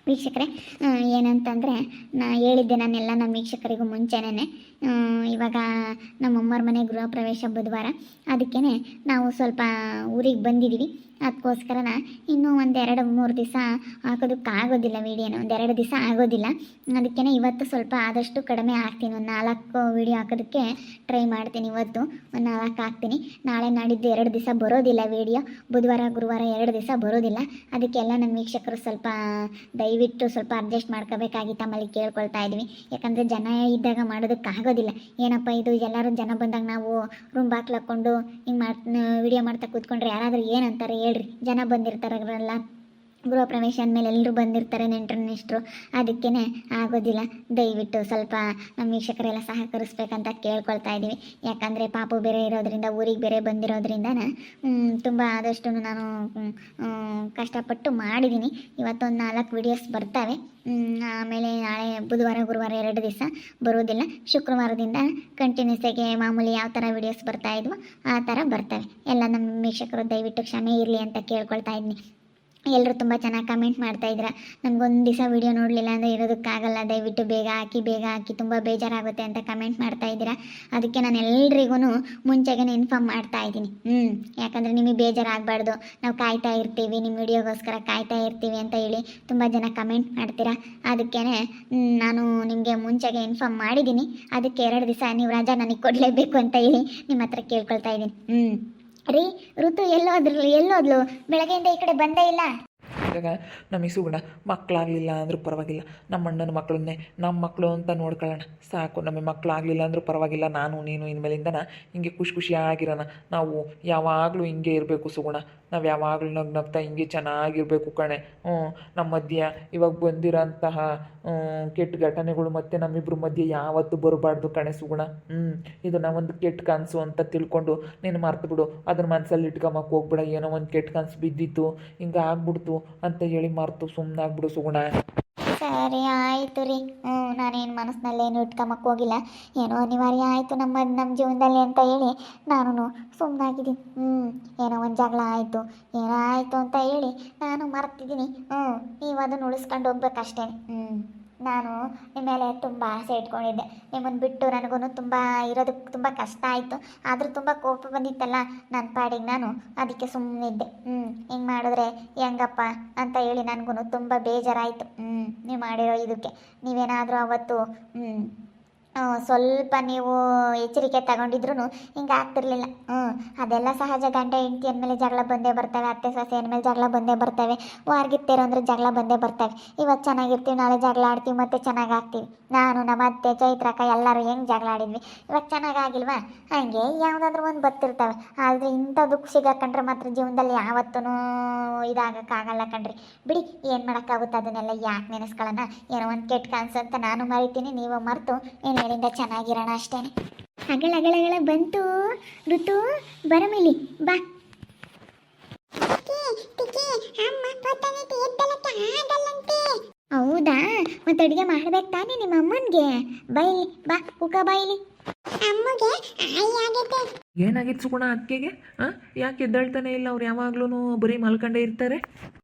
ವೀಕ್ಷಕರೇ, ಏನಂತಂದರೆ ಹೇಳಿದ್ದೆ ನಾನೆಲ್ಲ ನಮ್ಮ ವೀಕ್ಷಕರಿಗೂ ಮುಂಚೆನೇ. ಇವಾಗ ನಮ್ಮಮ್ಮರ ಮನೆ ಗೃಹ ಪ್ರವೇಶ ಬುಧವಾರ, ಅದಕ್ಕೇ ನಾವು ಸ್ವಲ್ಪ ಊರಿಗೆ ಬಂದಿದ್ದೀವಿ. ಅದಕ್ಕೋಸ್ಕರನ ಇನ್ನೂ ಒಂದೆರಡು ಮೂರು ದಿವಸ ಹಾಕೋದಕ್ಕಾಗೋದಿಲ್ಲ, ವೀಡಿಯೋನ ಒಂದೆರಡು ದಿವಸ ಆಗೋದಿಲ್ಲ. ಅದಕ್ಕೇ ಇವತ್ತು ಸ್ವಲ್ಪ ಆದಷ್ಟು ಕಡಿಮೆ ಹಾಕ್ತೀನಿ, ಒಂದು 4 ವೀಡಿಯೋ ಹಾಕೋದಕ್ಕೆ ಟ್ರೈ ಮಾಡ್ತೀನಿ. ಇವತ್ತು ಒಂದು 4 ಹಾಕ್ತೀನಿ. ನಾಳೆ ನಾಡಿದ್ದು 2 ದಿವಸ ಬರೋದಿಲ್ಲ ವೀಡಿಯೋ, ಬುಧವಾರ ಗುರುವಾರ 2 ದಿವಸ ಬರೋದಿಲ್ಲ. ಅದಕ್ಕೆಲ್ಲ ನಮ್ಮ ವೀಕ್ಷಕರು ಸ್ವಲ್ಪ ದಯವಿಟ್ಟು ಸ್ವಲ್ಪ ಅಡ್ಜಸ್ಟ್ ಮಾಡ್ಕೋಬೇಕಾಗಿ ತಮ್ಮಲ್ಲಿ ಕೇಳ್ಕೊಳ್ತಾ ಇದ್ವಿ. ಯಾಕಂದರೆ ಜನ ಇದ್ದಾಗ ಮಾಡೋದಕ್ಕಾಗೋದಿಲ್ಲ. ಏನಪ್ಪ ಇದು, ಎಲ್ಲರೂ ಜನ ಬಂದಾಗ ನಾವು ರೂಮ್ ಬಾಕ್ಲು ಹಾಕ್ಕೊಂಡು ಹಿಂಗೆ ವಿಡಿಯೋ ಮಾಡ್ತಾ ಕೂತ್ಕೊಂಡ್ರೆ ಯಾರಾದರೂ ಏನಂತಾರೆ ಹೇಳ್ರಿ? ಜನ ಬಂದಿರ್ತಾರಲ್ಲ, ಗೃಹ ಪ್ರವೇಶ ಅಂದಮೇಲೆ ಎಲ್ಲರೂ ಬಂದಿರ್ತಾರೆ, ನೆಂಟರು. ಅದಕ್ಕೇ ಆಗೋದಿಲ್ಲ. ದಯವಿಟ್ಟು ಸ್ವಲ್ಪ ನಮ್ಮ ವೀಕ್ಷಕರೆಲ್ಲ ಸಹಕರಿಸ್ಬೇಕಂತ ಕೇಳ್ಕೊಳ್ತಾ ಇದ್ದೀವಿ. ಯಾಕಂದರೆ ಪಾಪು ಬೇರೆ ಇರೋದ್ರಿಂದ, ಊರಿಗೆ ಬೇರೆ ಬಂದಿರೋದ್ರಿಂದ ತುಂಬ ಆದಷ್ಟು ನಾನು ಕಷ್ಟಪಟ್ಟು ಮಾಡಿದ್ದೀನಿ. ಇವತ್ತೊಂದು 4 ವೀಡಿಯೋಸ್ ಬರ್ತವೆ. ಆಮೇಲೆ ನಾಳೆ ಬುಧವಾರ ಗುರುವಾರ 2 ದಿವಸ ಬರೋದಿಲ್ಲ. ಶುಕ್ರವಾರದಿಂದ ಕಂಟಿನ್ಯೂಸ್ ಆಗಿ ಮಾಮೂಲಿ ಯಾವ ಥರ ವೀಡಿಯೋಸ್ ಬರ್ತಾಯಿದ್ವೋ ಆ ಥರ ಬರ್ತವೆ. ಎಲ್ಲ ನಮ್ಮ ವೀಕ್ಷಕರು ದಯವಿಟ್ಟು ಕ್ಷಮೆ ಇರಲಿ ಅಂತ ಕೇಳ್ಕೊಳ್ತಾ ಇದ್ದೀನಿ. ಎಲ್ಲರೂ ತುಂಬ ಚೆನ್ನಾಗಿ ಕಮೆಂಟ್ ಮಾಡ್ತಾಯಿದ್ರ. ನಮಗೊಂದು ದಿವಸ ವೀಡಿಯೋ ನೋಡಲಿಲ್ಲ ಅಂದರೆ ಇರೋದಕ್ಕಾಗಲ್ಲ, ದಯವಿಟ್ಟು ಬೇಗ ಹಾಕಿ ತುಂಬ ಬೇಜಾರಾಗುತ್ತೆ ಅಂತ ಕಮೆಂಟ್ ಮಾಡ್ತಾಯಿದ್ದೀರಾ. ಅದಕ್ಕೆ ನಾನು ಎಲ್ರಿಗೂ ಮುಂಚೆಗೆ ಇನ್ಫಾರ್ಮ್ ಮಾಡ್ತಾ ಇದ್ದೀನಿ. ಯಾಕಂದರೆ ನಿಮಗೆ ಬೇಜಾರಾಗಬಾರ್ದು, ನಾವು ಕಾಯ್ತಾ ಇರ್ತೀವಿ, ನಿಮ್ಮ ವಿಡಿಯೋಗೋಸ್ಕರ ಕಾಯ್ತಾ ಇರ್ತೀವಿ ಅಂತ ಹೇಳಿ ತುಂಬ ಜನ ಕಮೆಂಟ್ ಮಾಡ್ತೀರಾ. ಅದಕ್ಕೇ ನಾನು ನಿಮಗೆ ಮುಂಚೆಗೆ ಇನ್ಫಾರ್ಮ್ ಮಾಡಿದ್ದೀನಿ. ಅದಕ್ಕೆ 2 ದಿವಸ ನೀವು ರಜಾ ನನಗೆ ಕೊಡಲೇಬೇಕು ಅಂತ ಹೇಳಿ ನಿಮ್ಮ ಹತ್ರ ಕೇಳ್ಕೊಳ್ತಾ ಇದ್ದೀನಿ. ರೀ, ಋತು ಎಲ್ಲೋದ್ಲು? ಬೆಳಗ್ಗೆಯಿಂದ ಈ ಕಡೆ ಬಂದೇ ಇಲ್ಲ. ಇವಾಗ ನಮಗೆ ಸುಗುಣ ಮಕ್ಕಳಾಗಲಿಲ್ಲ ಅಂದರೂ ಪರವಾಗಿಲ್ಲ, ನಮ್ಮ ಅಣ್ಣನ ಮಕ್ಕಳನ್ನೇ ನಮ್ಮ ಮಕ್ಕಳು ಅಂತ ನೋಡ್ಕೊಳ್ಳೋಣ ಸಾಕು. ನಮಗೆ ಮಕ್ಕಳಾಗಲಿಲ್ಲ ಅಂದರೂ ಪರವಾಗಿಲ್ಲ, ನಾನು ನೀನು ಇನ್ಮೇಲಿಂದನ ಹಿಂಗೆ ಖುಷಿಯಾಗಿರೋಣ. ನಾವು ಯಾವಾಗಲೂ ಹಿಂಗೆ ಇರಬೇಕು ಸುಗುಣ, ನಾವು ಯಾವಾಗಲೂ ನಗ್ನಗ್ತಾ ಹಿಂಗೆ ಚೆನ್ನಾಗಿರಬೇಕು ಕಣೆ. ನಮ್ಮ ಮಧ್ಯೆ ಇವಾಗ ಬಂದಿರೋಂತಹ ಕೆಟ್ಟ ಘಟನೆಗಳು ಮತ್ತು ನಮ್ಮಿಬ್ಬರ ಮಧ್ಯೆ ಯಾವತ್ತೂ ಬರಬಾರ್ದು ಕಣೆ ಸುಗುಣ. ಇದು ನಾವೊಂದು ಕೆಟ್ಟ ಕನಸು ಅಂತ ತಿಳ್ಕೊಂಡು ನೀನು ಮರ್ತು ಬಿಡು, ಅದನ್ನ ಮನಸ್ಸಲ್ಲಿ ಇಟ್ಕೊಂಬಕ್ಕೆ ಹೋಗ್ಬಿಡ. ಏನೋ ಒಂದು ಕೆಟ್ಟ ಕನಸು ಬಿದ್ದಿತ್ತು, ಹಿಂಗೆ ಆಗ್ಬಿಡ್ತು ಅಂತ ಹೇಳಿ ಮರ್ತು ಸುಮ್ಮನಾಗ್ಬಿಡು ಸುಗುಣ. ಸರಿ ಆಯಿತು ರೀ. ನಾನೇನು ಮನಸ್ಸಿನಲ್ಲೇನು ಇಟ್ಕೊಂಬಕ್ಕೆ ಹೋಗಿಲ್ಲ, ಏನೋ ಅನಿವಾರ್ಯ ಆಯಿತು ನಮ್ಮ ಜೀವನದಲ್ಲಿ ಅಂತ ಹೇಳಿ ನಾನು ಸುಮ್ಮನಾಗಿದ್ದೀನಿ. ಏನೋ ಒಂದು ಜಗಳ ಆಯಿತು, ಏನೋ ಆಯಿತು ಅಂತ ಹೇಳಿ ನಾನು ಮರ್ತಿದ್ದೀನಿ. ನೀವು ಅದನ್ನು ಉಳಿಸ್ಕೊಂಡು ಹೋಗ್ಬೇಕಷ್ಟೇ. ನಾನು ನಿಮ್ಮ ಮೇಲೆ ತುಂಬ ಆಸೆ ಇಟ್ಕೊಂಡಿದ್ದೆ. ನಿಮ್ಮನ್ನು ಬಿಟ್ಟು ನನಗೂ ತುಂಬ ಇರೋದಕ್ಕೆ ತುಂಬ ಕಷ್ಟ ಆಯಿತು. ಆದರೂ ತುಂಬ ಕೋಪ ಬಂದಿತ್ತಲ್ಲ ನನ್ನ ಪಾಡಿಗೆ ನಾನು, ಅದಕ್ಕೆ ಸುಮ್ಮನಿದ್ದೆ. ಹಿಂಗೆ ಮಾಡಿದ್ರೆ ಹೆಂಗಪ್ಪ ಅಂತ ಹೇಳಿ ನನಗೂ ತುಂಬ ಬೇಜಾರಾಯಿತು. ನೀವು ಮಾಡಿರೋ ಇದಕ್ಕೆ ನೀವೇನಾದರೂ ಅವತ್ತು ಸ್ವಲ್ಪ ನೀವು ಎಚ್ಚರಿಕೆ ತಗೊಂಡಿದ್ರು ಹಿಂಗೆ ಆಗ್ತಿರ್ಲಿಲ್ಲ. ಅದೆಲ್ಲ ಸಹಜ. ಗಂಡ ಹೆಂಡತಿ ಅಂದಮೇಲೆ ಜಗಳ ಬಂದೇ ಬರ್ತವೆ, ಅತ್ತೆ ಸೊಸೆ ಅಂದಮೇಲೆ ಜಗಳ ಬಂದೇ ಬರ್ತವೆ, ವಾರ್ಗಿತ್ತೇರೋ ಅಂದರೆ ಜಗಳ ಬಂದೇ ಬರ್ತವೆ. ಇವತ್ತು ಚೆನ್ನಾಗಿರ್ತೀವಿ, ನಾಳೆ ಜಗಳ ಆಡ್ತೀವಿ, ಮತ್ತೆ ಚೆನ್ನಾಗಾಗ್ತೀವಿ. ನಾನು ನಮ್ಮ ಅತ್ತೆ ಚೈತ್ರಕ್ಕ ಎಲ್ಲರೂ ಹೆಂಗೆ ಜಗಳ ಆಡಿದ್ವಿ, ಇವಾಗ ಚೆನ್ನಾಗಾಗಿಲ್ವಾ? ಹಾಗೆ ಯಾವುದಾದ್ರೂ ಒಂದು ಬರ್ತಿರ್ತವೆ. ಆದರೆ ಇಂಥ ದುಃಖ ಸಿಗಾಕೊಂಡ್ರೆ ಮಾತ್ರ ಜೀವನದಲ್ಲಿ ಯಾವತ್ತೂ ಇದಾಗಕ್ಕಾಗಲ್ಲ ಕಣ್ರಿ. ಬಿಡಿ, ಏನು ಮಾಡೋಕ್ಕಾಗುತ್ತೆ, ಅದನ್ನೆಲ್ಲ ಯಾಕೆ ನೆನೆಸ್ಕೊಳ್ಳೋಣ. ಏನೋ ಒಂದು ಕೆಟ್ಟ ಕನಸು ಅಂತ ನಾನು ಮರಿತೀನಿ, ನೀವು ಮರೆತು ಮೇಲಿಂದ ಚೆನ್ನಾಗಿರೋಣ ಅಷ್ಟೇ. ಅಗಳ ಬಂತು ಋತು, ಬರಮೇಲಿ ಬಾ. ಹೌದಾ, ಮತ್ತೆ ಅಡುಗೆ ಮಾಡ್ಬೇಕು ತಾನೇ ನಿಮ್ಮ ಅಮ್ಮನಿಗೆ? ಬೈಲಿ ಬಾ, ಉಕ ಬಾಯಿಲಿ. ಅಮ್ಮಗೆ ಏನಾಗಿತ್ತು ಸುಗುಣ ಅಕ್ಕೆಗೆ? ಯಾಕೆ ಎದ್ದೇಳ್ತಾನೆ ಇಲ್ಲ? ಅವ್ರು ಯಾವಾಗ್ಲೂ ಬರೀ ಮಲ್ಕೊಂಡೇ ಇರ್ತಾರೆ.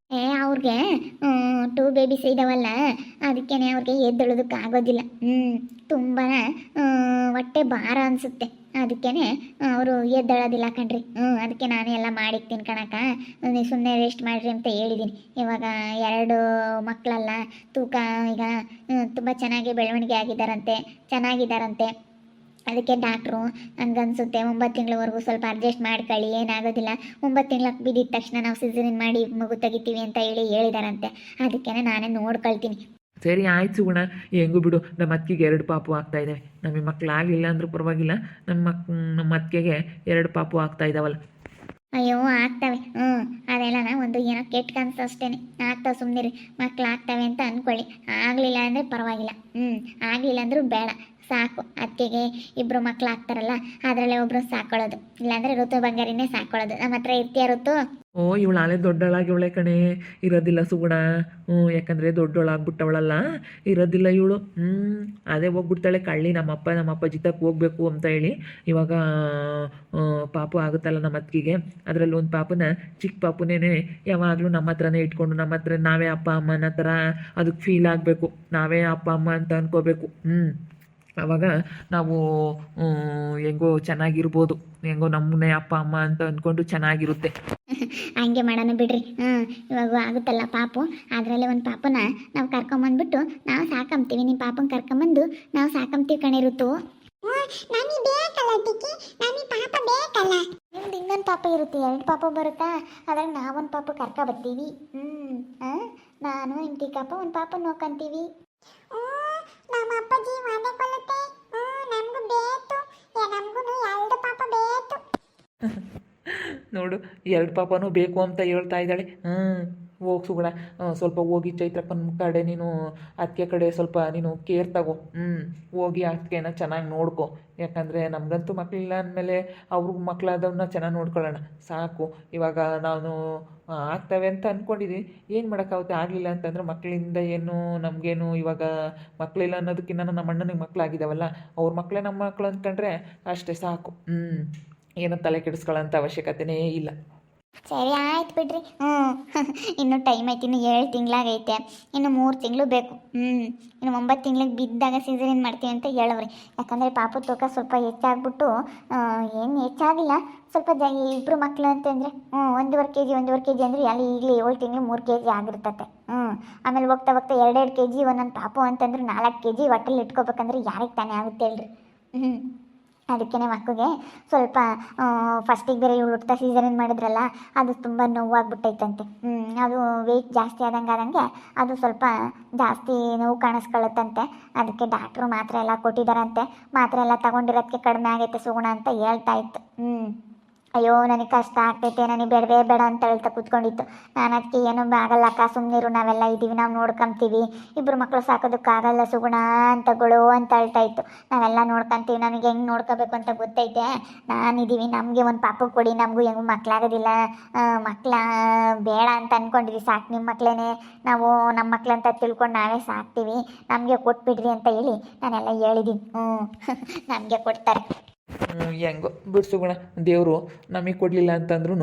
ಅವ್ರಿಗೆ 2 ಬೇಬೀಸ್ ಇದಾವಲ್ಲ, ಅದಕ್ಕೇ ಅವ್ರಿಗೆ ಎದ್ದೇಳೋದಕ್ಕಾಗೋದಿಲ್ಲ. ತುಂಬಾ ಹೊಟ್ಟೆ ಭಾರ ಅನಿಸುತ್ತೆ. ಅದಕ್ಕೇ ಅವರು ಎದ್ದೇಳೋದಿಲ್ಲ ಕಣ್ರಿ. ಅದಕ್ಕೆ ನಾನು ಎಲ್ಲ ಮಾಡಿಕ್ತೀನಿ ಕಣಕ್ಕ, ನೀವು ಸುಮ್ಮನೆ ರೆಸ್ಟ್ ಮಾಡಿರಿ ಅಂತ ಹೇಳಿದ್ದೀನಿ. ಇವಾಗ 2 ಮಕ್ಕಳಲ್ಲ, ತೂಕ ಈಗ ತುಂಬ ಚೆನ್ನಾಗಿ ಬೆಳವಣಿಗೆ ಚೆನ್ನಾಗಿದ್ದಾರಂತೆ. ಅದಕ್ಕೆ ಡಾಕ್ಟ್ರು ಹಂಗನ್ಸುತ್ತೆ 9 ತಿಂಗಳವರೆಗೂ ಸ್ವಲ್ಪ ಅಡ್ಜಸ್ಟ್ ಮಾಡ್ಕೊಳ್ಳಿ, ಏನಾಗೋದಿಲ್ಲ. 9 ತಿಂಗ್ಳಕ್ಕೆ ಬಿದ್ದಿದ ತಕ್ಷಣ ನಾವು ಸಿಸೇರಿಯನ್ ಮಾಡಿ ಮಗು ತೆಗಿತೀವಿ ಅಂತ ಹೇಳಿದಾರಂತೆ. ಅದಕ್ಕೇ ನಾನೇ ನೋಡ್ಕೊಳ್ತೀನಿ. ಸರಿ ಆಯ್ತು ಸುಗುಣ, ಹೆಂಗೂ ಬಿಡು. ನಮ್ಮ ಅತ್ತಿಗೆ 2 ಪಾಪು ಆಗ್ತಾ ಇದ್ದಾವೆ. ನಮಗೆ ಮಕ್ಕಳಾಗಲಿಲ್ಲ ಅಂದರೂ ಪರವಾಗಿಲ್ಲ, ನಮ್ಮ ಅತ್ತಿಗೆಗೆ 2 ಪಾಪು ಆಗ್ತಾ ಇದ್ದಾವಲ್ಲ. ಅಯ್ಯೋ ಆಗ್ತವೆ. ಅದೆಲ್ಲ ಒಂದು ಏನೋ ಕೆಟ್ಟ ಕನಸು ಅಷ್ಟೇ. ಆಗ್ತಾವೆ, ಸುಮ್ಮನಿರಿ. ಮಕ್ಕಳು ಆಗ್ತವೆ ಅಂತ ಅಂದ್ಕೊಳ್ಳಿ. ಆಗಲಿಲ್ಲ ಅಂದರೆ ಪರವಾಗಿಲ್ಲ. ಆಗಲಿಲ್ಲ ಅಂದರೂ ಬೇಡ, ಸಾಕು. ಅತ್ತಿಗೆ ಇಬ್ಬರು ಮಕ್ಳು ಆಗ್ತಾರಲ್ಲ ಅದರಲ್ಲೇ ಒಬ್ರು ಸಾಕೊಳ್ಳೋದು, ಇಲ್ಲಾಂದರೆ ಋತು ಬಂಗಾರಿನೇ ಸಾಕೊಳ್ಳೋದು. ನಮ್ಮ ಹತ್ರ ಇರ್ತೀಯ ಋತು? ಓ ಇವಳು ಆಲೆ ದೊಡ್ಡಳಾಗಿ ಇವಳೆ ಕಣೆ, ಇರೋದಿಲ್ಲ ಸುಗುಣ. ಯಾಕಂದರೆ ದೊಡ್ಡೋಳಾಗ್ಬಿಟ್ಟವಳಲ್ಲ, ಇರೋದಿಲ್ಲ ಇವಳು. ಅದೇ ಹೋಗ್ಬಿಡ್ತಾಳೆ ಕಳ್ಳಿ. ನಮ್ಮ ಜಿತಕ್ಕೆ ಹೋಗ್ಬೇಕು ಅಂತ ಹೇಳಿ ಇವಾಗ ಪಾಪು ಆಗುತ್ತಲ್ಲ ನಮ್ಮ ಅತ್ತಿಗೆ, ಅದರಲ್ಲಿ ಒಂದು ಪಾಪನ ಚಿಕ್ಕ ಪಾಪುನೇ ಯಾವಾಗಲೂ ನಮ್ಮ ಹತ್ರನೇ ಇಟ್ಕೊಂಡು ನಮ್ಮ ಹತ್ರ ನಾವೇ ಅಪ್ಪ ಅಮ್ಮನ ಥರ ಅದಕ್ಕೆ ಫೀಲ್ ಆಗಬೇಕು, ನಾವೇ ಅಪ್ಪ ಅಮ್ಮ ಅಂತ ಅನ್ಕೋಬೇಕು. ಆವಾಗ ನಾವು ಹೆಂಗೋ ಚೆನ್ನಾಗಿರ್ಬೋದು, ಹೆಂಗೋ ನಮ್ಮನ್ನೇ ಅಪ್ಪ ಅಮ್ಮ ಅಂತ ಅಂದ್ಕೊಂಡು ಚೆನ್ನಾಗಿರುತ್ತೆ. ಹಂಗೆ ಮಾಡೋಣ ಬಿಡ್ರಿ. ಇವಾಗ ಆಗುತ್ತಲ್ಲ ಪಾಪು, ಅದರಲ್ಲೇ ಒಂದು ಪಾಪನ ನಾವು ಕರ್ಕೊಂಬಂದ್ಬಿಟ್ಟು ನಾವು ಸಾಕಂತೀವಿ. ನಿಮ್ಮ ಪಾಪನ ಕರ್ಕೊಂಬಂದು ನಾವು ಸಾಕಂತೀವಿ ಕಣಿರುತ್ತು. ನಮಗೆ ಬೇಕಲ್ಲ ಟಿಕ್ಕಿ, ನಮಗೆ ಪಾಪ ಬೇಕಲ್ಲ. ನಿಮ್ದು ಇನ್ನೊಂದು ಪಾಪ ಇರುತ್ತೆ, 2 ಪಾಪ ಬರುತ್ತಾ, ಅದ್ರಾಗ ನಾವೊಂದು ಪಾಪ ಕರ್ಕೊಬರ್ತೀವಿ. ನಾನು ನಿಮ್ಮ ಟಿಕ್ಕಪ್ಪ ಒಂದು ಪಾಪ ನೋಡ್ಕೊಂತೀವಿ. ನಮ್ಮ ಅಪ್ಪಾಜಿ ಮಾಡಿಕೊಳ್ಳುತ್ತೆ. ನಮಗೂ ಬೇಕು, ನಮಗೂ 2 ಪಾಪ ಬೇಕು. ನೋಡು 2 ಪಾಪನೂ ಬೇಕು ಅಂತ ಹೇಳ್ತಾ ಇದ್ದಾಳೆ. ಹೋಗಿ ಸುಗುಣ, ಸ್ವಲ್ಪ ಹೋಗಿ ಚೈತ್ರಪ್ಪನ ಕಡೆ ನೀನು ಅದಕ್ಕೆ ಕಡೆ ಸ್ವಲ್ಪ ನೀನು ಕೇರ್ ತಗೋ. ಹೋಗಿ ಅದಕ್ಕೆನ ಚೆನ್ನಾಗಿ ನೋಡ್ಕೊ. ಯಾಕಂದರೆ ನಮಗಂತೂ ಮಕ್ಕಳಿಲ್ಲ ಅಂದಮೇಲೆ ಅವ್ರಿಗೂ ಮಕ್ಕಳಾದವನ್ನ ಚೆನ್ನಾಗಿ ನೋಡ್ಕೊಳ್ಳೋಣ ಸಾಕು. ಇವಾಗ ನಾನು ಆಗ್ತವೆ ಅಂತ ಅಂದ್ಕೊಂಡಿದ್ದೀನಿ, ಏನು ಮಾಡೋಕ್ಕಾಗುತ್ತೆ. ಆಗಲಿಲ್ಲ ಅಂತಂದ್ರೆ ಮಕ್ಕಳಿಂದ ಏನು ನಮಗೇನು, ಇವಾಗ ಮಕ್ಕಳಿಲ್ಲ ಅನ್ನೋದಕ್ಕಿಂತ ನಮ್ಮ ಅಣ್ಣನಿಗೆ ಮಕ್ಕಳಾಗಿದ್ದಾವಲ್ಲ, ಅವ್ರ ಮಕ್ಕಳೇ ನಮ್ಮ ಮಕ್ಕಳು ಅಂದ್ಕೊಂಡ್ರೆ ಅಷ್ಟೇ ಸಾಕು. ಏನೋ ತಲೆ ಕೆಡಿಸ್ಕೊಳ್ಳೋಂಥ ಅವಶ್ಯಕತೆಯೇ ಇಲ್ಲ. ಸರಿ ಆಯ್ತು ಬಿಡ್ರಿ. ಇನ್ನೂ ಟೈಮ್ ಐತೆ, ಇನ್ನು 7 ತಿಂಗಳಾಗೈತೆ, ಇನ್ನು 3 ತಿಂಗಳು ಬೇಕು. ಇನ್ನು 9 ತಿಂಗಳಿಗೆ ಬಿದ್ದಾಗ ಸೀಸರಿನ್ ಮಾಡ್ತೀವಿ ಅಂತ ಹೇಳವ್ರಿ. ಯಾಕಂದರೆ ಪಾಪು ತೂಕ ಸ್ವಲ್ಪ ಹೆಚ್ಚಾಗ್ಬಿಟ್ಟು, ಏನು ಹೆಚ್ಚಾಗಿಲ್ಲ, ಸ್ವಲ್ಪ ಇಬ್ಬರು ಮಕ್ಕಳು ಅಂತಂದರೆ 1.5 kg ಅಂದರೆ ಅಲ್ಲಿ ಈಗಲೇ 7 ತಿಂಗಳು 3 kg ಆಗಿರ್ತತೆ. ಆಮೇಲೆ ಹೋಗ್ತಾ 2 kg ಒಂದೊಂದು ಪಾಪು ಅಂತಂದ್ರೆ 4 kg ಹೊಟ್ಟೆಲಿ ಇಟ್ಕೋಬೇಕಂದ್ರೆ ಯಾರಿಗೆ ತಾನೇ ಆಗುತ್ತೆ ಹೇಳ್ರಿ. ಅದಕ್ಕೇ ಮಕ್ಕಳಿಗೆ ಸ್ವಲ್ಪ ಫಸ್ಟಿಗೆ ಬೇರೆ ಇವಳು ಹುಟ್ತಾ ಸೀಸರಿನ್ ಮಾಡಿದ್ರಲ್ಲ, ಅದು ತುಂಬ ನೋವಾಗ್ಬಿಟ್ಟೈತಂತೆ. ಅದು ವೆಯ್ಟ್ ಜಾಸ್ತಿ ಆದಂಗೆ ಅದು ಸ್ವಲ್ಪ ಜಾಸ್ತಿ ನೋವು ಕಾಣಿಸ್ಕೊಳ್ಳುತ್ತಂತೆ. ಅದಕ್ಕೆ ಡಾಕ್ಟ್ರು ಮಾತ್ರೆ ಎಲ್ಲ ಕೊಟ್ಟಿದ್ದಾರಂತೆ. ಮಾತ್ರೆ ಎಲ್ಲ ತಗೊಂಡಿರೋದಕ್ಕೆ ಕಡಿಮೆ ಆಗೈತೆ ಸುಗುಣ ಅಂತ ಹೇಳ್ತಾ ಇತ್ತು. ಅಯ್ಯೋ ನನಗೆ ಕಷ್ಟ ಆಗ್ತೈತೆ, ನನಗೆ ಬೇಡ ಅಂತ ಹೇಳ್ತಾ ಕೂತ್ಕೊಂಡಿತ್ತು. ನಾನು ಅದಕ್ಕೆ ಏನೂ ಆಗಲ್ಲ ಅಕ್ಕ, ಸುಮ್ಮನಿರು, ನಾವೆಲ್ಲ ಇದ್ದೀವಿ, ನಾವು ನೋಡ್ಕೊಂತೀವಿ, 2 ಮಕ್ಕಳು ಸಾಕೋದಕ್ಕಾಗಲ್ಲ ಸುಗುಣ ಅಂತಗಳು ಅಂತ ಹೇಳ್ತಾ ಇತ್ತು. ನಾವೆಲ್ಲ ನೋಡ್ಕೊಂತೀವಿ, ನಮಗೆ ಹೆಂಗೆ ನೋಡ್ಕೋಬೇಕು ಅಂತ ಗೊತ್ತೈತೆ, ನಾನಿದ್ದೀವಿ, ನಮಗೆ ಒಂದು ಪಾಪ ಕೊಡಿ, ನಮಗೂ ಹೆಂಗೂ ಮಕ್ಕಳಾಗೋದಿಲ್ಲ, ಮಕ್ಕಳ ಬೇಡ ಅಂತ ಅಂದ್ಕೊಂಡಿದ್ವಿ, ಸಾಕು ನಿಮ್ಮ ಮಕ್ಕಳೇ, ನಾವು ನಮ್ಮ ಮಕ್ಕಳಂತ ತಿಳ್ಕೊಂಡು ನಾವೇ ಸಾಕ್ತೀವಿ, ನಮಗೆ ಕೊಟ್ಬಿಡ್ರಿ ಅಂತ ಹೇಳಿ ನಾನೆಲ್ಲ ಹೇಳಿದ್ದೀನಿ. ನಮಗೆ ಕೊಡ್ತಾರೆ. ಹೆಂಗೋ ಬಿಡ್ಸುಗುಣ, ದೇವರು ನಮಗೆ ಕೊಡಲಿಲ್ಲ ಅಂತಂದ್ರೂ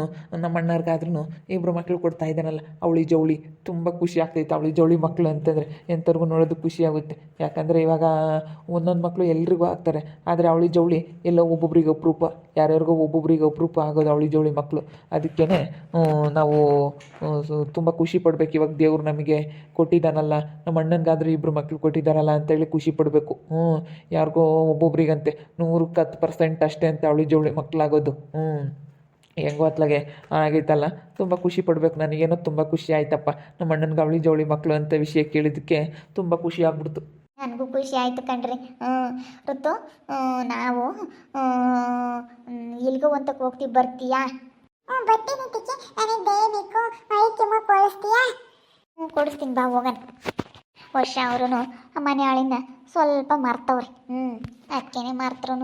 ನಮ್ಮ ಅಣ್ಣರ್ಗಾದ್ರೂ 2 ಮಕ್ಕಳು ಕೊಡ್ತಾ ಇದ್ದಾನಲ್ಲ. ಅವಳಿ ಜವಳಿ ತುಂಬ ಖುಷಿ ಆಗ್ತೈತೆ. ಅವಳಿ ಜವಳಿ ಮಕ್ಕಳು ಅಂತಂದರೆ ಎಂಥವ್ರಿಗೂ ನೋಡೋದು ಖುಷಿ ಆಗುತ್ತೆ. ಯಾಕಂದರೆ ಇವಾಗ ಒಂದೊಂದು ಮಕ್ಕಳು ಎಲ್ರಿಗೂ ಆಗ್ತಾರೆ, ಆದರೆ ಅವಳಿ ಜವಳಿ ಎಲ್ಲೋ ಒಬ್ಬೊಬ್ರಿಗೆ ಅಪರೂಪ, ಯಾರ್ಯಾರಿಗೋ ಒಬ್ಬೊಬ್ರಿಗೆ ಅಪರೂಪ ಆಗೋದು ಅವಳಿ ಜವಳಿ ಮಕ್ಕಳು. ಅದಕ್ಕೇ ನಾವು ತುಂಬ ಖುಷಿ ಪಡಬೇಕು. ಇವಾಗ ದೇವರು ನಮಗೆ ಕೊಟ್ಟಿದ್ದಾನಲ್ಲ, ನಮ್ಮ ಅಣ್ಣನಿಗಾದರೂ 2 ಮಕ್ಕಳು ಕೊಟ್ಟಿದ್ದಾರಲ್ಲ ಅಂತೇಳಿ ಖುಷಿ ಪಡಬೇಕು. ಯಾರಿಗೋ ಒಬ್ಬೊಬ್ರಿಗಂತೆ 100% ಅಷ್ಟೇ ಅಂತ ಅವಳಿ ಜವಳಿ ಮಕ್ಕಳಾಗೋದು. ಹೆಂಗೋ ಅತ್ಲಾಗೆ ಆಗೈತಲ್ಲ, ತುಂಬ ಖುಷಿ ಪಡಬೇಕು. ನನಗೇನೋ ತುಂಬ ಖುಷಿ ಆಯ್ತಪ್ಪ, ನಮ್ಮ ಅಣ್ಣನಿಗೆ ಅವಳಿ ಜವಳಿ ಮಕ್ಕಳು ಅಂತ ವಿಷಯ ಕೇಳಿದ್ದಕ್ಕೆ ತುಂಬ ಖುಷಿ ಆಗ್ಬಿಡ್ತು. ನನಗೂ ಖುಷಿ ಆಯಿತು ಕಣ್ರಿ. ಋತು, ನಾವು ಎಲ್ಲಿಗೋ ಅಂತಕ್ಕೆ ಹೋಗ್ತೀವಿ, ಬರ್ತೀಯಾ? ಬರ್ತೀನಿ ಟೀಚೆ, ನನಗೆ ಬೇಕು, ಕೊಡಿಸ್ತೀನಿ, ಬಾ ಹೋಗೋಣ. ವರ್ಷ ಅವರು ಮನೆ ಆಳಿನ ಸ್ವಲ್ಪ ಮರ್ತವ್ರಿ. ಅದಕ್ಕೇನೆ ಮರ್ತರೂ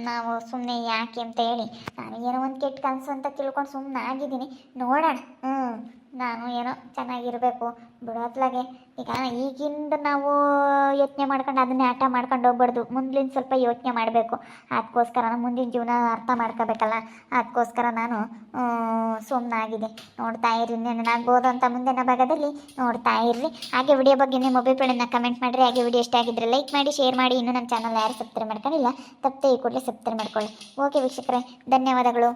ನಾವು ಸುಮ್ಮನೆ ಯಾಕೆ ಅಂತ ಹೇಳಿ ನಾನು ಏನೋ ಒಂದು ಕೆಟ್ಟ ಕನಸು ಅಂತ ತಿಳ್ಕೊಂಡು ಸುಮ್ಮನೆ ಆಗಿದ್ದೀನಿ. ನೋಡೋಣ. ನಾನು ಏನೋ ಚೆನ್ನಾಗಿರಬೇಕು ಬಿಡೋತ್ಲಾಗೆ. ಈಗ ಈಗಿಂದ ನಾವು ಯೋಚನೆ ಮಾಡ್ಕೊಂಡು ಅದನ್ನೇ ಆಟ ಮಾಡ್ಕೊಂಡು ಹೋಗ್ಬಾರ್ದು. ಮುಂದಿನ ಸ್ವಲ್ಪ ಯೋಚನೆ ಮಾಡಬೇಕು. ಅದಕ್ಕೋಸ್ಕರ ಮುಂದಿನ ಜೀವನ ಅರ್ಥ ಮಾಡ್ಕೋಬೇಕಲ್ಲ, ಅದಕ್ಕೋಸ್ಕರ ನಾನು ಸುಮ್ಮನಾಗಿದೆ. ನೋಡ್ತಾ ಇರ್ರಿ, ನೆನನಾಗ್ಬೋದು ಅಂತ ಮುಂದಿನ ಭಾಗದಲ್ಲಿ ನೋಡ್ತಾ ಇರ್ರಿ. ಹಾಗೆ ವಿಡಿಯೋ ಬಗ್ಗೆ ನಿಮ್ಮ ಅಭಿಪ್ರಾಯನ ಕಮೆಂಟ್ ಮಾಡಿರಿ. ಹಾಗೆ ವಿಡಿಯೋ ಇಷ್ಟ ಆಗಿದ್ದರೆ ಲೈಕ್ ಮಾಡಿ, ಶೇರ್ ಮಾಡಿ. ಇನ್ನೂ ನಮ್ಮ ಚಾನಲ್ ಯಾರು ಸಬ್ಸ್ಕ್ರೈಬ್ ಮಾಡ್ಕೊಂಡಿಲ್ಲ, ತಪ್ಪದೆ ಈ ಕೂಡಲೇ ಸಬ್ಸ್ಕ್ರೈಬ್ ಮಾಡ್ಕೊಳ್ಳಿ. ಓಕೆ ವೀಕ್ಷಕರೇ, ಧನ್ಯವಾದಗಳು.